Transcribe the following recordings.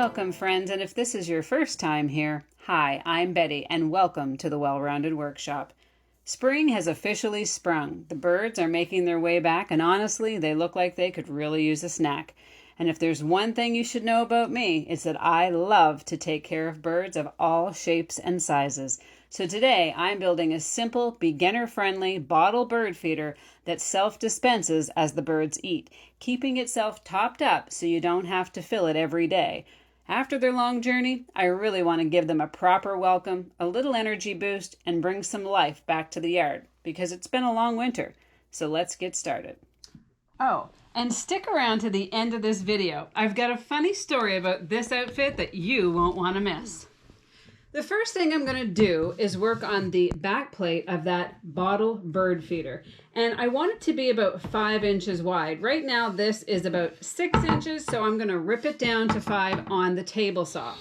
Welcome, friends, and if this is your first time here, hi, I'm Betty, and welcome to the Well-Rounded Workshop. Spring has officially sprung. The birds are making their way back, and honestly, they look like they could really use a snack. And if there's one thing you should know about me, it's that I love to take care of birds of all shapes and sizes. So today, I'm building a simple, beginner-friendly bottle bird feeder that self-dispenses as the birds eat, keeping itself topped up so you don't have to fill it every day. After their long journey, I really want to give them a proper welcome, a little energy boost, and bring some life back to the yard, because it's been a long winter. So let's get started. Oh, and stick around to the end of this video. I've got a funny story about this outfit that you won't want to miss. The first thing I'm going to do is work on the back plate of that bottle bird feeder. And I want it to be about 5 inches wide. Right now this is about 6 inches, so I'm going to rip it down to 5 on the table saw.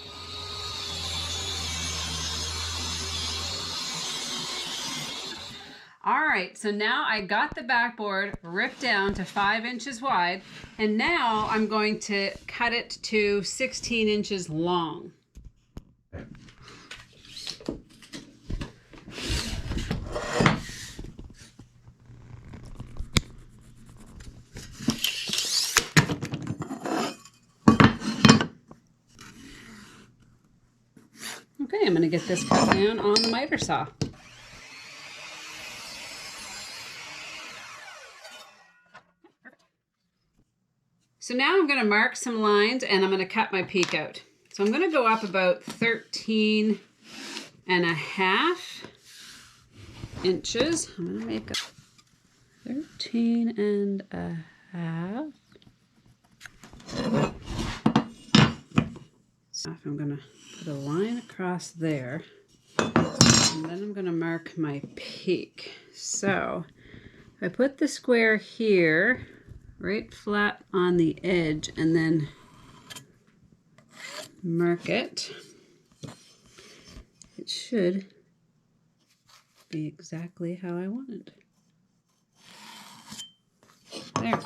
All right, so now I got the backboard ripped down to 5 inches wide, and now I'm going to cut it to 16 inches long. Okay, I'm going to get this cut down on the miter saw. So now I'm going to mark some lines and I'm going to cut my peak out. So I'm going to go up about 13 and a half inches. I'm going to make 13 and a half. So I'm going to put a line across there, and then I'm going to mark my peak. So if I put the square here, right flat on the edge, and then mark it, it should be exactly how I want it. There.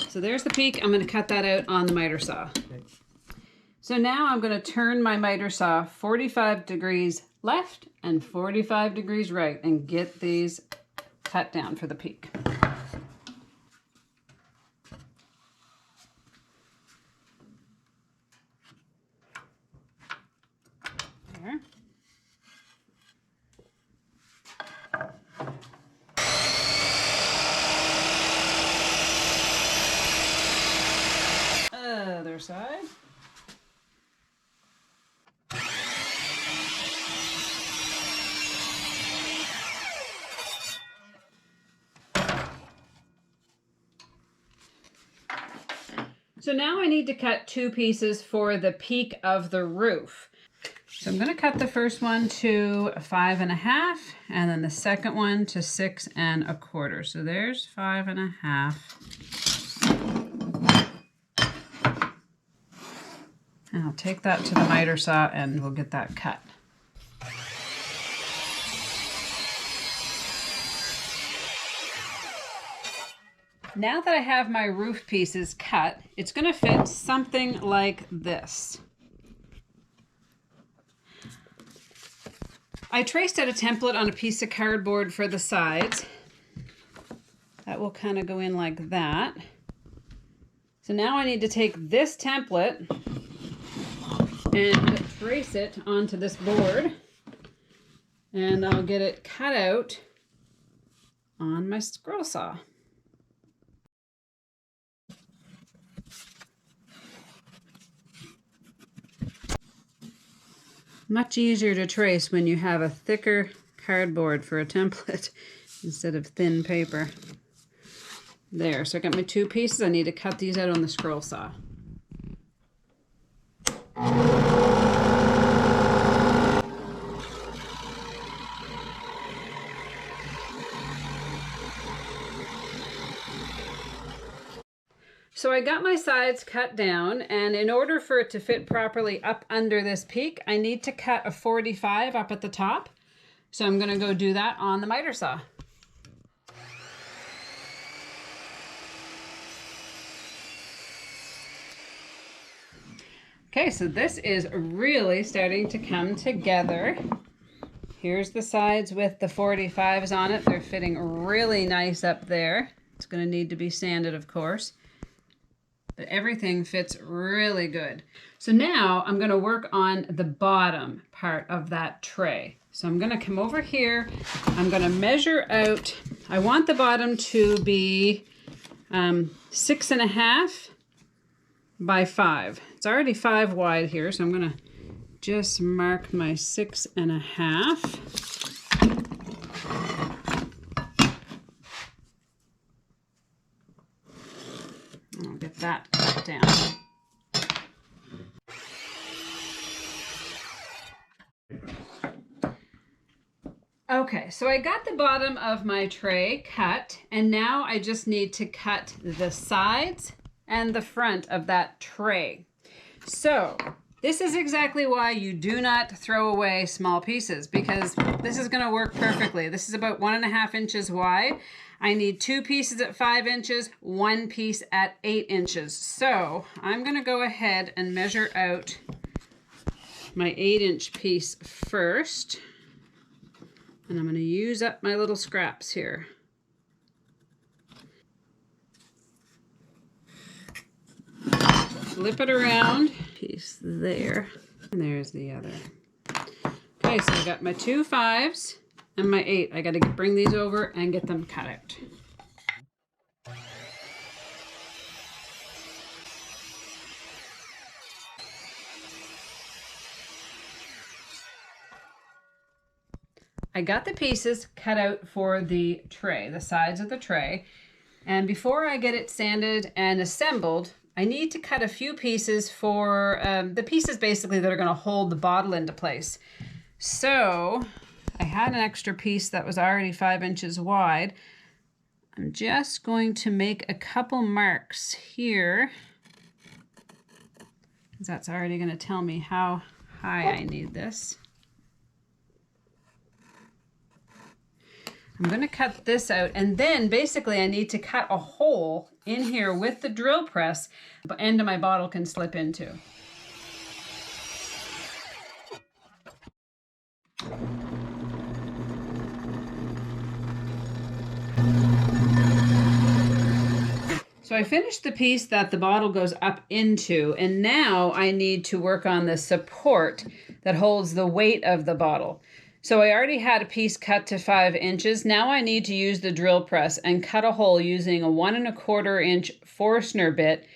So there's the peak. I'm going to cut that out on the miter saw. Okay. So now I'm going to turn my miter saw 45 degrees left and 45 degrees right and get these cut down for the peak. There. Other side. So now I need to cut 2 pieces for the peak of the roof. So I'm going to cut the first one to 5 and a half, and then the second one to 6 and a quarter. So there's 5 and a half. And I'll take that to the miter saw and we'll get that cut. Now that I have my roof pieces cut, it's going to fit something like this. I traced out a template on a piece of cardboard for the sides. That will kind of go in like that. So now I need to take this template and trace it onto this board, and I'll get it cut out on my scroll saw. Much easier to trace when you have a thicker cardboard for a template instead of thin paper. There, so I got my 2 pieces. I need to cut these out on the scroll saw. So I got my sides cut down, and in order for it to fit properly up under this peak, I need to cut a 45 up at the top. So I'm going to go do that on the miter saw. Okay, so this is really starting to come together. Here's the sides with the 45s on it. They're fitting really nice up there. It's going to need to be sanded, of course. But everything fits really good. So now I'm going to work on the bottom part of that tray. So I'm going to come over here. I'm going to measure out. I want the bottom to be 6.5 by 5. It's already 5 wide here, so I'm going to just mark my 6.5. I'll get that cut down. Okay, so I got the bottom of my tray cut, and now I just need to cut the sides and the front of that tray. So this is exactly why you do not throw away small pieces, because this is going to work perfectly. This is about 1.5 inches wide. I need 2 pieces at 5 inches, 1 piece at 8 inches. So I'm going to go ahead and measure out my 8-inch piece first. And I'm going to use up my little scraps here. Flip it around. Piece there. And there's the other. Okay, so I got my 2 5s and my 8. I got to bring these over and get them cut out. I got the pieces cut out for the tray, the sides of the tray. And before I get it sanded and assembled, I need to cut a few pieces for the pieces basically that are going to hold the bottle into place. So I had an extra piece that was already 5 inches wide. I'm just going to make a couple marks here, because that's already going to tell me how high I need this. I'm going to cut this out, and then basically I need to cut a hole in here with the drill press the end of my bottle can slip into. So I finished the piece that the bottle goes up into, and now I need to work on the support that holds the weight of the bottle. So I already had a piece cut to 5 inches. Now I need to use the drill press and cut a hole using a 1.25 inch Forstner bit,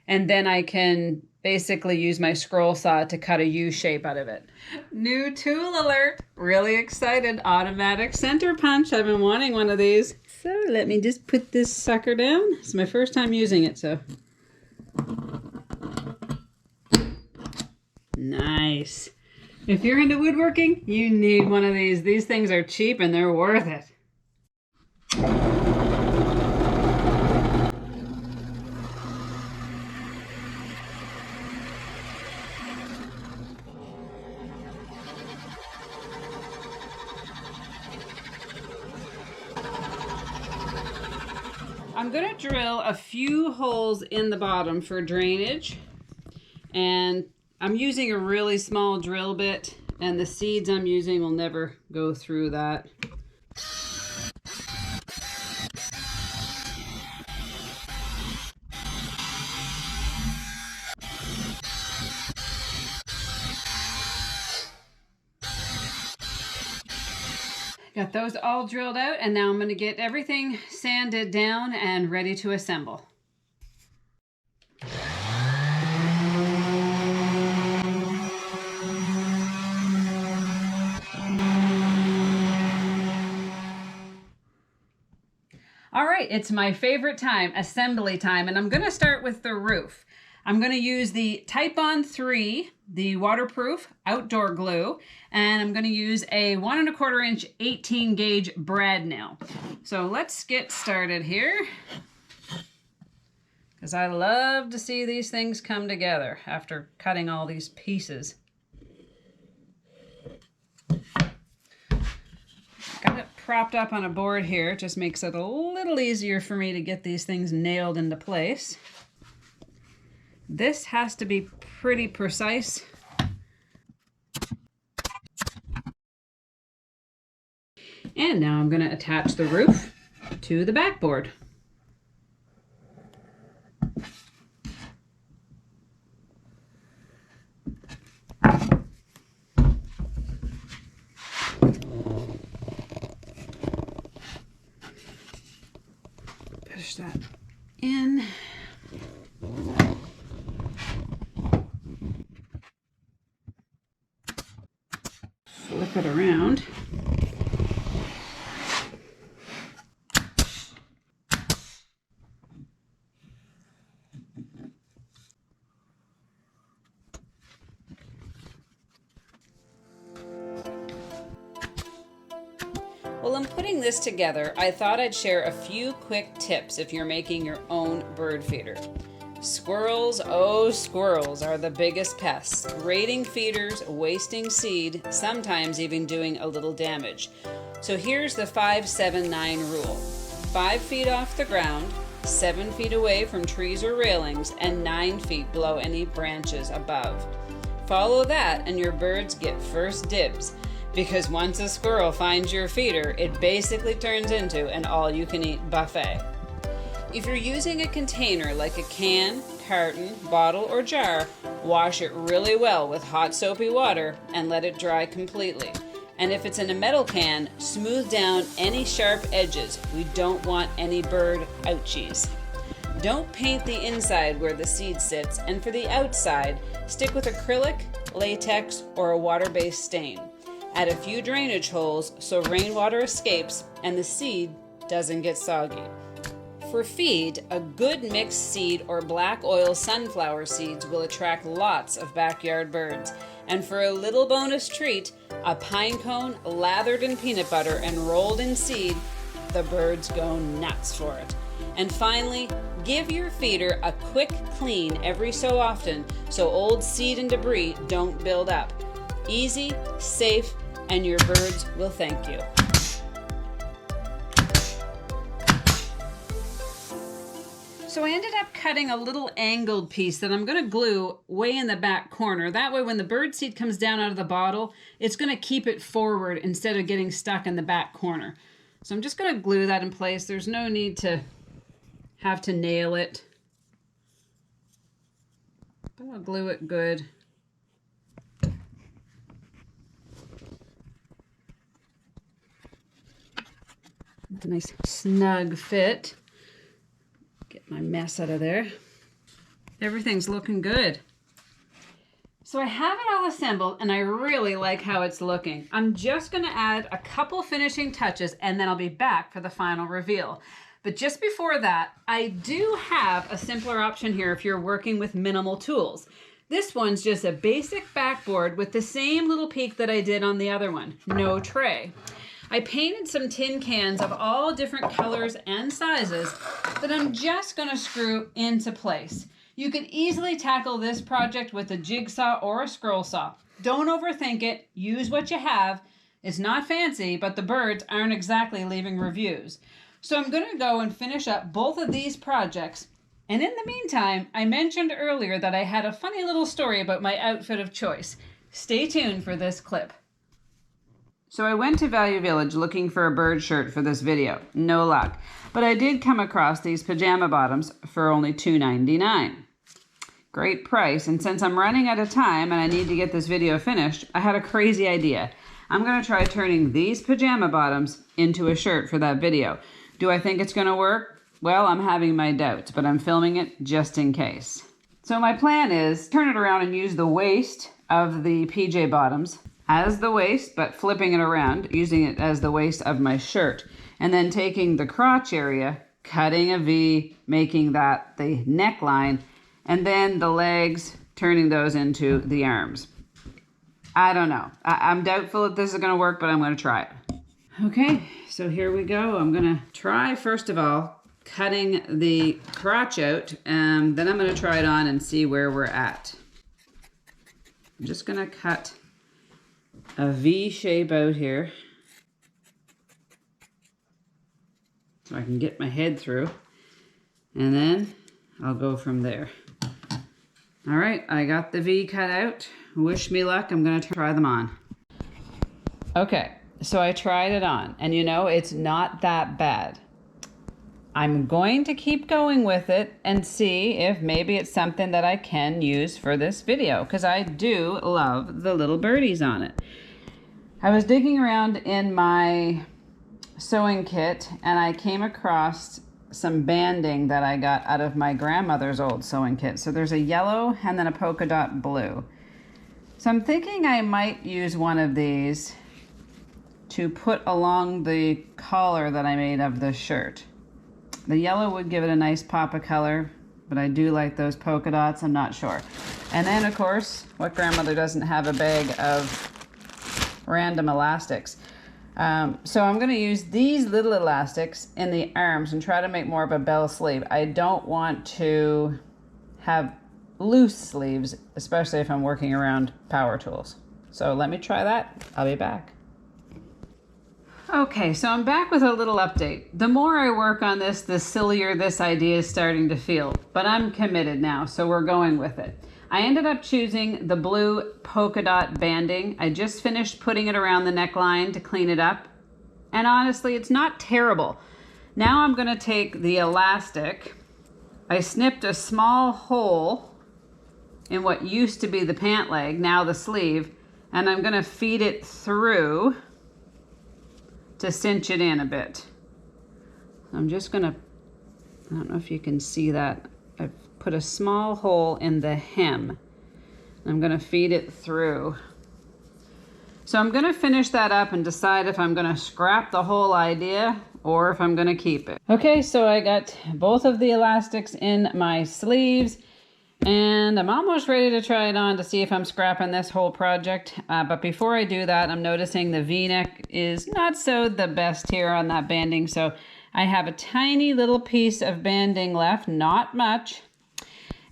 and then I can basically use my scroll saw to cut a U shape out of it. New tool alert! Really excited. Automatic center punch. I've been wanting one of these. So let me just put this sucker down. It's my first time using it, so. Nice. If you're into woodworking, you need one of these. These things are cheap and they're worth it. I'm going to drill a few holes in the bottom for drainage, and I'm using a really small drill bit, and the seeds I'm using will never go through that. Got those all drilled out, and now I'm going to get everything sanded down and ready to assemble. All right, it's my favorite time, assembly time, and I'm going to start with the roof. I'm going to use the Type-On 3, the waterproof outdoor glue, and I'm going to use a 1.25 inch 18 gauge brad nail. So let's get started here, because I love to see these things come together after cutting all these pieces. Got it propped up on a board here. It just makes it a little easier for me to get these things nailed into place. This has to be pretty precise. And now I'm going to attach the roof to the backboard. Push that in. Flip it around. While I'm putting this together, I thought I'd share a few quick tips if you're making your own bird feeder. Squirrels, oh squirrels, are the biggest pests, raiding feeders, wasting seed, sometimes even doing a little damage. So here's the 5-7-9 rule. 5 feet off the ground, 7 feet away from trees or railings, and 9 feet below any branches above. Follow that and your birds get first dibs. Because once a squirrel finds your feeder, it basically turns into an all-you-can-eat buffet. If you're using a container like a can, carton, bottle, or jar, wash it really well with hot soapy water and let it dry completely. And if it's in a metal can, smooth down any sharp edges. We don't want any bird ouchies. Don't paint the inside where the seed sits, and for the outside, stick with acrylic, latex, or a water-based stain. Add a few drainage holes so rainwater escapes and the seed doesn't get soggy. For feed, a good mixed seed or black oil sunflower seeds will attract lots of backyard birds. And for a little bonus treat, a pine cone lathered in peanut butter and rolled in seed, the birds go nuts for it. And finally, give your feeder a quick clean every so often so old seed and debris don't build up. Easy, safe, and your birds will thank you. So I ended up cutting a little angled piece that I'm going to glue way in the back corner. That way when the bird seed comes down out of the bottle, it's going to keep it forward instead of getting stuck in the back corner. So I'm just going to glue that in place. There's no need to have to nail it. But I'll glue it good. It's a nice snug fit. Get my mess out of there. Everything's looking good. So I have it all assembled and I really like how it's looking. I'm just going to add a couple finishing touches and then I'll be back for the final reveal. But just before that, I do have a simpler option here if you're working with minimal tools. This one's just a basic backboard with the same little peak that I did on the other one, no tray. I painted some tin cans of all different colors and sizes that I'm just going to screw into place. You could easily tackle this project with a jigsaw or a scroll saw. Don't overthink it. Use what you have. It's not fancy, but the birds aren't exactly leaving reviews. So I'm going to go and finish up both of these projects. And in the meantime, I mentioned earlier that I had a funny little story about my outfit of choice. Stay tuned for this clip. So I went to Value Village looking for a bird shirt for this video. No luck. But I did come across these pajama bottoms for only $2.99. Great price, and since I'm running out of time and I need to get this video finished, I had a crazy idea. I'm going to try turning these pajama bottoms into a shirt for that video. Do I think it's going to work? Well, I'm having my doubts, but I'm filming it just in case. So my plan is turn it around and use the waist of the PJ bottoms as the waist, but flipping it around, using it as the waist of my shirt. And then taking the crotch area, cutting a V, making that the neckline, and then the legs, turning those into the arms. I don't know. I'm doubtful that this is going to work, but I'm going to try it. Okay, so here we go. I'm going to try, first of all, cutting the crotch out, and then I'm going to try it on and see where we're at. I'm just going to cut a V shape out here so I can get my head through, and then I'll go from there. All right, I got the V cut out. Wish me luck. I'm gonna try them on. Okay, so I tried it on, and you know, it's not that bad. I'm going to keep going with it and see if maybe it's something that I can use for this video, because I do love the little birdies on it. I was digging around in my sewing kit and I came across some banding that I got out of my grandmother's old sewing kit. So there's a yellow and then a polka dot blue. So I'm thinking I might use one of these to put along the collar that I made of the shirt. The yellow would give it a nice pop of color, but I do like those polka dots. I'm not sure. And then of course, what grandmother doesn't have a bag of random elastics? So I'm going to use these little elastics in the arms and try to make more of a bell sleeve. I don't want to have loose sleeves, especially if I'm working around power tools. So let me try that. I'll be back. Okay, so I'm back with a little update. The more I work on this, the sillier this idea is starting to feel, but I'm committed now, so we're going with it. I ended up choosing the blue polka dot banding. I just finished putting it around the neckline to clean it up. And honestly, it's not terrible. Now I'm gonna take the elastic. I snipped a small hole in what used to be the pant leg, now the sleeve, and I'm gonna feed it through to cinch it in a bit. I'm just gonna, I don't know if you can see that. I've put a small hole in the hem. I'm gonna feed it through. So I'm gonna finish that up and decide if I'm gonna scrap the whole idea or if I'm gonna keep it. Okay, so I got both of the elastics in my sleeves and I'm almost ready to try it on to see if I'm scrapping this whole project. But before I do that, I'm noticing the V-neck is not so the best here on that banding. So I have a tiny little piece of banding left, not much.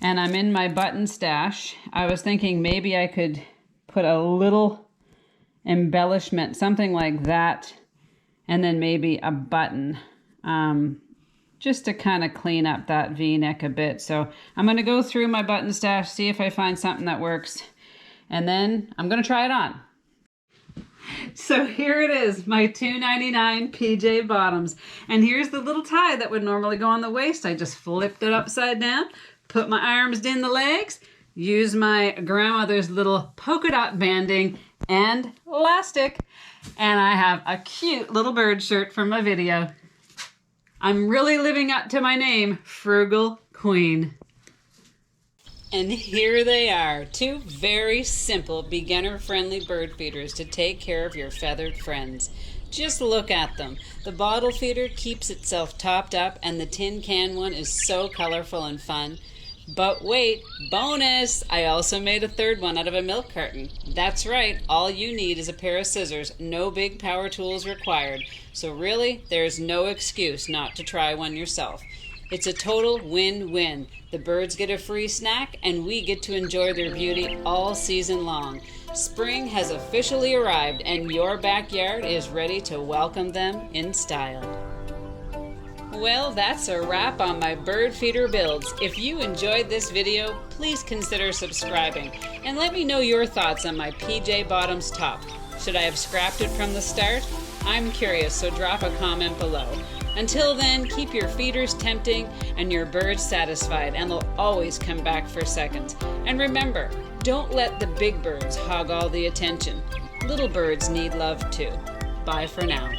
And I'm in my button stash. I was thinking maybe I could put a little embellishment, something like that, and then maybe a button, just to kind of clean up that V-neck a bit. So I'm gonna go through my button stash, see if I find something that works, and then I'm gonna try it on. So here it is, my $2.99 PJ bottoms. And here's the little tie that would normally go on the waist. I just flipped it upside down, put my arms in the legs, use my grandmother's little polka dot banding and elastic, and I have a cute little bird shirt from my video. I'm really living up to my name, Frugal Queen. And here they are, two very simple, beginner-friendly bird feeders to take care of your feathered friends. Just look at them. The bottle feeder keeps itself topped up, and the tin can one is so colorful and fun. But wait, bonus! I also made a third one out of a milk carton. That's right, all you need is a pair of scissors, no big power tools required. So really, there's no excuse not to try one yourself. It's a total win-win. The birds get a free snack, and we get to enjoy their beauty all season long. Spring has officially arrived, and your backyard is ready to welcome them in style. Well, that's a wrap on my bird feeder builds. If you enjoyed this video, please consider subscribing, and let me know your thoughts on my PJ Bottoms top. Should I have scrapped it from the start? I'm curious, so drop a comment below. Until then, keep your feeders tempting and your birds satisfied, and they'll always come back for seconds. And remember, don't let the big birds hog all the attention. Little birds need love too. Bye for now.